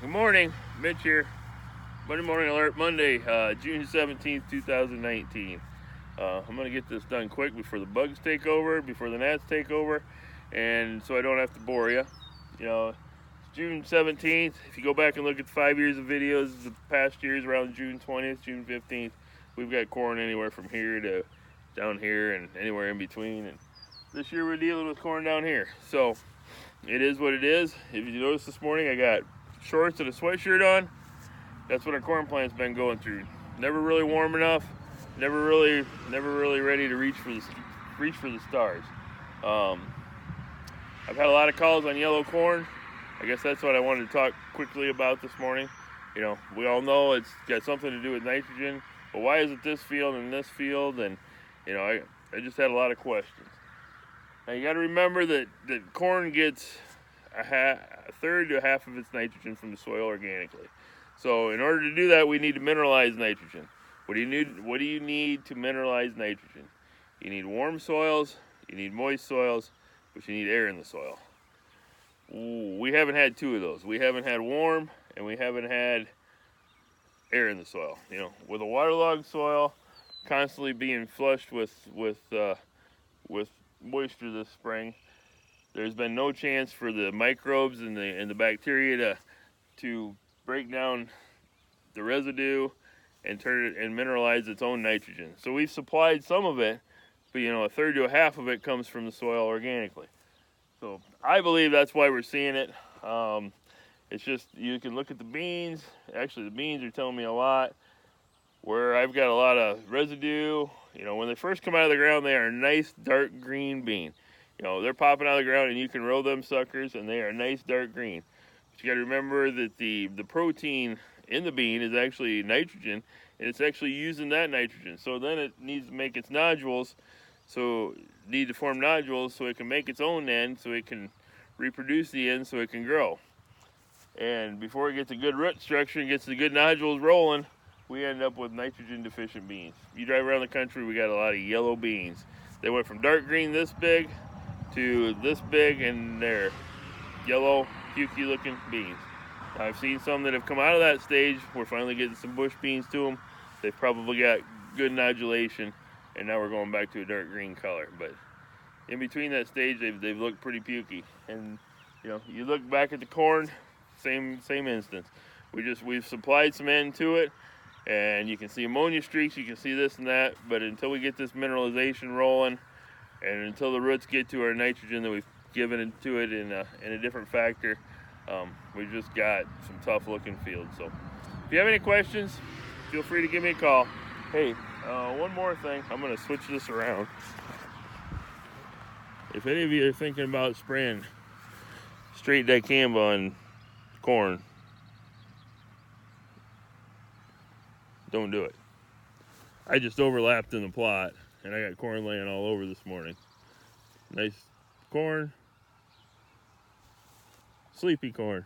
Good morning, Mitch here. Monday Morning Alert, Monday, June 17th, 2019. I'm going to get this done quick before the bugs take over, before the gnats take over, and so I don't have to bore you. You know, it's June 17th. If you go back and look at the 5 years of videos, the past years around June 20th, June 15th, we've got corn anywhere from here to down here and anywhere in between. And this year we're dealing with corn down here. So it is what it is. If you notice this morning, I got shorts and a sweatshirt on. That's what our corn plant's been going through. Never really warm enough. Never really ready to reach for the stars. I've had a lot of calls on yellow corn. I guess that's what I wanted to talk quickly about this morning. You know, we all know it's got something to do with nitrogen, but why is it this field and this field? And you know, I just had a lot of questions. Now you got to remember that corn gets a third to a half of its nitrogen from the soil organically. So in order to do that, we need to mineralize nitrogen. What do you need to mineralize nitrogen? You need warm soils, you need moist soils, but you need air in the soil. We haven't had two of those. We haven't had warm and we haven't had air in the soil. You know, with a waterlogged soil constantly being flushed with moisture this spring, there's been no chance for the microbes and the bacteria to break down the residue and turn it and mineralize its own nitrogen. So we've supplied some of it, but you know, a third to a half of it comes from the soil organically. So I believe that's why we're seeing it. It's just, you can look at the beans. Actually, the beans are telling me a lot. Where I've got a lot of residue, you know, when they first come out of the ground, they are a nice dark green bean. You know, they're popping out of the ground and you can roll them suckers and they are nice dark green. But you got to remember that the protein in the bean is actually nitrogen, and it's actually using that nitrogen. So then it needs to make its nodules, so need to form nodules so it can make its own end, so it can reproduce the end, so it can grow. And before it gets a good root structure and gets the good nodules rolling, we end up with nitrogen deficient beans. You drive around the country, we got a lot of yellow beans. They went from dark green this big to this big, and they're yellow, pukey looking beans. Now, I've seen some that have come out of that stage. We're finally getting some bush beans to them. They've probably got good nodulation, and now we're going back to a dark green color. But in between that stage, they've looked pretty pukey. And you know, you look back at the corn, same instance. We've supplied some N to it, and you can see ammonia streaks, you can see this and that, but until we get this mineralization rolling, and until the roots get to our nitrogen that we've given to it in a different factor, we've just got some tough looking fields. So if you have any questions, feel free to give me a call. Hey, one more thing, I'm going to switch this around. If any of you are thinking about spraying straight dicamba on corn, don't do it. I just overlapped in the plot, and I got corn laying all over this morning. Nice corn, sleepy corn.